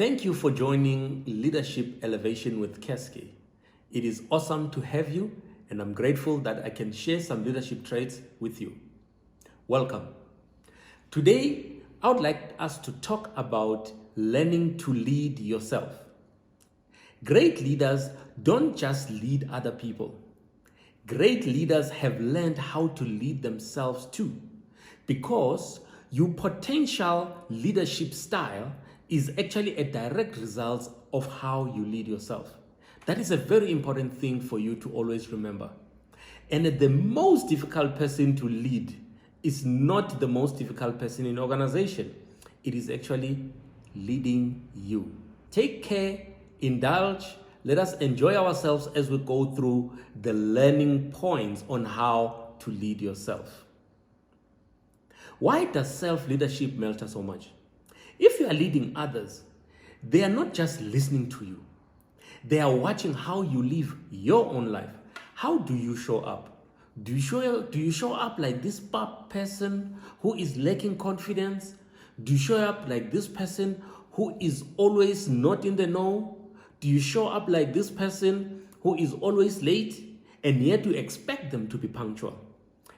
Thank you for joining Leadership Elevation with Keske. It is awesome to have you, and I'm grateful that I can share some leadership traits with you. Welcome. Today, I would like us to talk about learning to lead yourself. Great leaders don't just lead other people. Great leaders have learned how to lead themselves too, because your potential leadership style is actually a direct result of how you lead yourself. That is a very important thing for you to always remember. And the most difficult person to lead is not the most difficult person in organization. It is actually leading you. Take care, indulge, let us enjoy ourselves as we go through the learning points on how to lead yourself. Why does self-leadership matter so much? If you are leading others, they are not just listening to you. They are watching how you live your own life. How do you show up? Do you show up like this person who is lacking confidence? Do you show up like this person who is always not in the know? Do you show up like this person who is always late and yet you expect them to be punctual?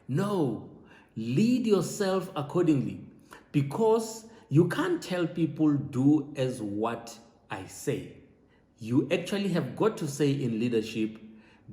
No, lead yourself accordingly, because you can't tell people do as what I say. You actually have got to say in leadership,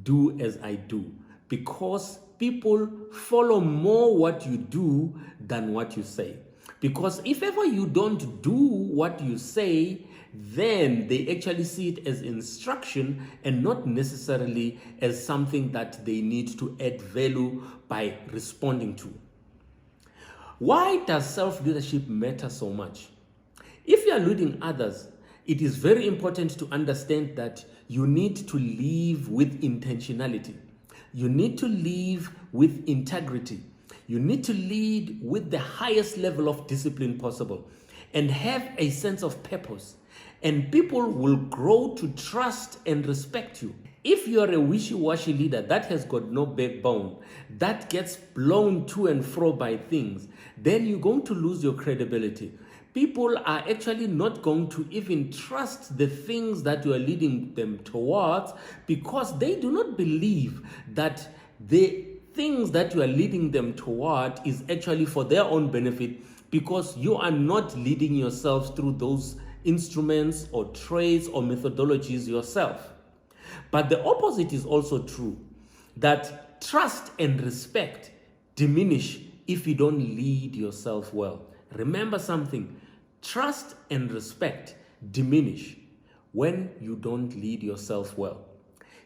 do as I do, because people follow more what you do than what you say. Because if ever you don't do what you say, then they actually see it as instruction and not necessarily as something that they need to add value by responding to. Why does self-leadership matter so much? If you are leading others, it is very important to understand that you need to live with intentionality. You need to live with integrity. You need to lead with the highest level of discipline possible and have a sense of purpose. And people will grow to trust and respect you. If you are a wishy-washy leader that has got no backbone, that gets blown to and fro by things, then you're going to lose your credibility. People are actually not going to even trust the things that you are leading them towards, because they do not believe that the things that you are leading them toward is actually for their own benefit, because you are not leading yourselves through those instruments or traits or methodologies yourself. But the opposite is also true, that trust and respect diminish if you don't lead yourself well. Remember something, trust and respect diminish when you don't lead yourself well.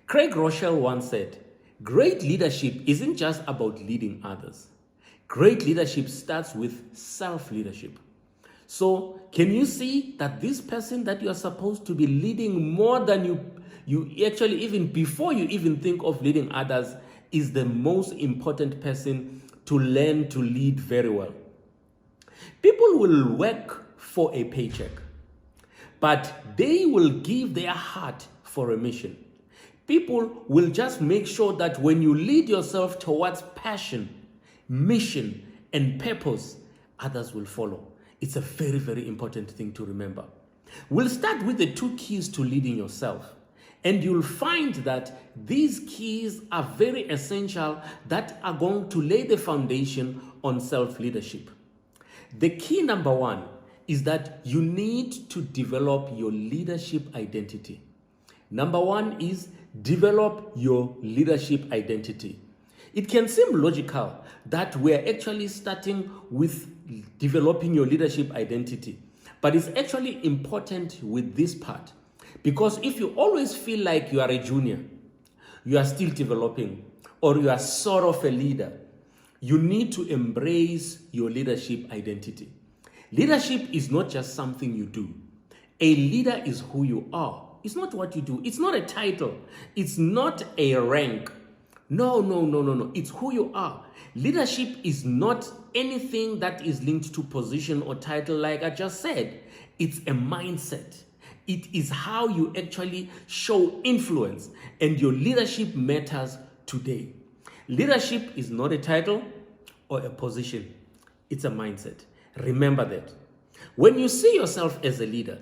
Craig Rochelle once said, great leadership isn't just about leading others. Great leadership starts with self-leadership. So can you see that this person that you are supposed to be leading more than you actually, even before you even think of leading others, is the most important person to learn to lead very well. People will work for a paycheck, but they will give their heart for a mission. People will just make sure that when you lead yourself towards passion, mission, and purpose, others will follow. It's a very, very important thing to remember. We'll start with the 2 keys to leading yourself. And you'll find that these keys are very essential that are going to lay the foundation on self-leadership. The key number 1 is that you need to develop your leadership identity. Number 1 is develop your leadership identity. It can seem logical that we're actually starting with developing your leadership identity, but it's actually important with this part, because if you always feel like you are a junior, you are still developing, or you are sort of a leader, you need to embrace your leadership identity. Leadership is not just something you do. A leader is who you are. It's not what you do. It's not a title. It's not a rank. No. It's who you are. Leadership is not anything that is linked to position or title like I just said. It's a mindset. It is how you actually show influence, and your leadership matters today. Leadership is not a title or a position. It's a mindset. Remember that. When you see yourself as a leader,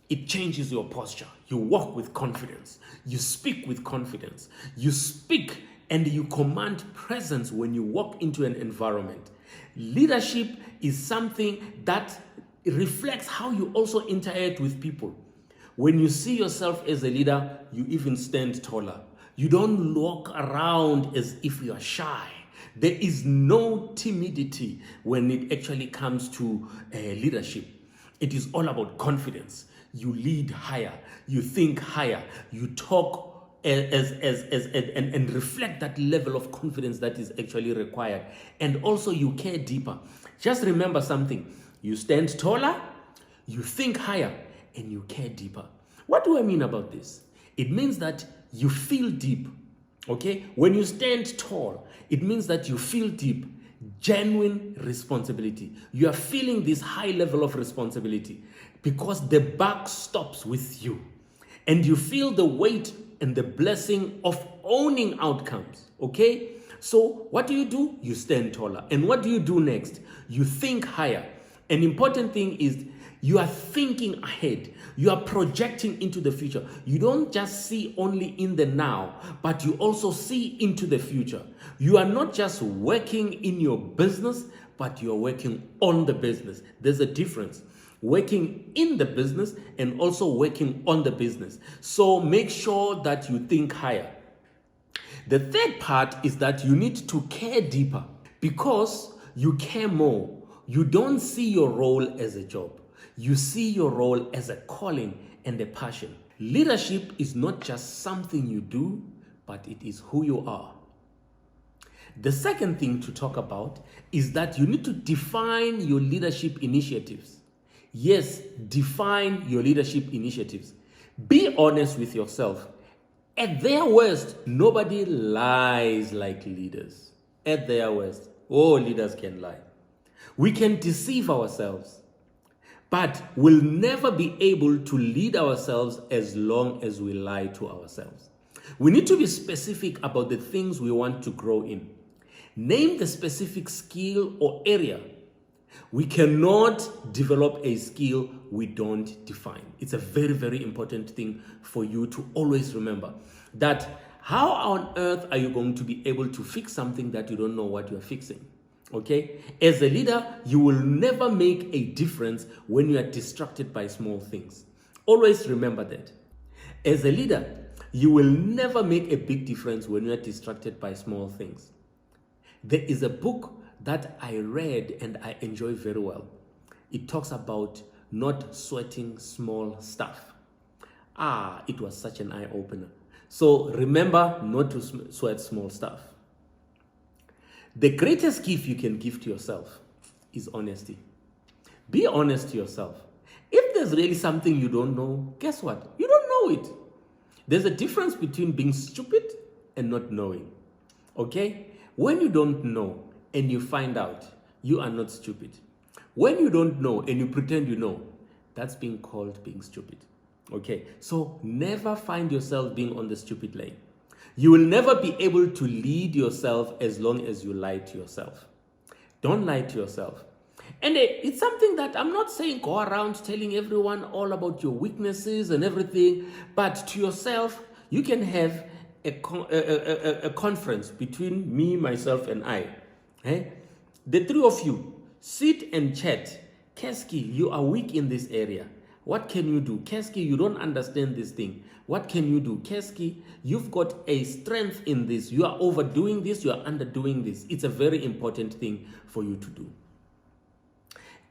It changes your posture. You walk with confidence. You speak with confidence. You speak and you command presence when you walk into an environment. Leadership is something that reflects how you also interact with people. When you see yourself as a leader, you even stand taller. You don't walk around as if you are shy. There is no timidity when it actually comes to leadership. It is all about confidence. You lead higher, you think higher, you talk and reflect that level of confidence that is actually required. And also you care deeper. Just remember something. You stand taller, you think higher, and you care deeper. What do I mean about this? It means that you feel deep. Okay? When you stand tall, it means that you feel deep, genuine responsibility. You are feeling this high level of responsibility because the buck stops with you. And you feel the weight and the blessing of owning outcomes. Okay? So what do? You stand taller. And what do you do next? You think higher. An important thing is you are thinking ahead. You are projecting into the future. You don't just see only in the now, but you also see into the future. You are not just working in your business, but you are working on the business. There's a difference. Working in the business and also working on the business. So make sure that you think higher. The third part is that you need to care deeper because you care more. You don't see your role as a job. You see your role as a calling and a passion. Leadership is not just something you do, but it is who you are. The second thing to talk about is that you need to define your leadership initiatives. Yes, define your leadership initiatives. Be honest with yourself. At their worst, nobody lies like leaders. At their worst, all leaders can lie. We can deceive ourselves, but we'll never be able to lead ourselves as long as we lie to ourselves. We need to be specific about the things we want to grow in. Name the specific skill or area. We cannot develop a skill we don't define. It's a very, very important thing for you to always remember. That how on earth are you going to be able to fix something that you don't know what you're fixing? Okay? As a leader, you will never make a difference when you are distracted by small things. Always remember that. As a leader, you will never make a big difference when you are distracted by small things. There is a book that I read and I enjoy very well. It talks about not sweating small stuff. It was such an eye-opener. So remember not to sweat small stuff. The greatest gift you can give to yourself is honesty. Be honest to yourself. If there's really something you don't know, guess what? You don't know it. There's a difference between being stupid and not knowing. Okay? When you don't know and you find out, you are not stupid. When you don't know and you pretend you know, that's being called being stupid. Okay? So never find yourself being on the stupid lane. You will never be able to lead yourself as long as you lie to yourself. Don't lie to yourself. And it's something that I'm not saying go around telling everyone all about your weaknesses and everything, but to yourself, you can have a conference between me, myself, and I. The three of you sit and chat. Keski, you are weak in this area. What can you do? Keski, you don't understand this thing. What can you do? Keski, you've got a strength in this. You are overdoing this. You are underdoing this. It's a very important thing for you to do.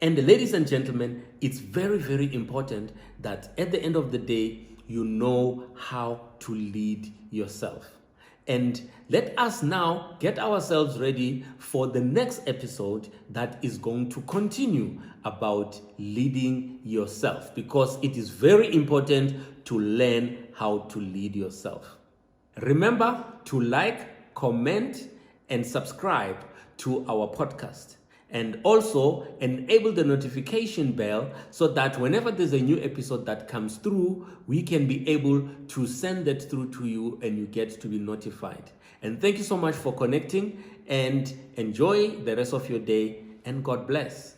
And ladies and gentlemen, it's very, very important that at the end of the day, you know how to lead yourself. And let us now get ourselves ready for the next episode that is going to continue about leading yourself, because it is very important to learn how to lead yourself. Remember to like, comment, and subscribe to our podcast. And also enable the notification bell so that whenever there's a new episode that comes through, we can be able to send that through to you and you get to be notified. And thank you so much for connecting, and enjoy the rest of your day, and God bless.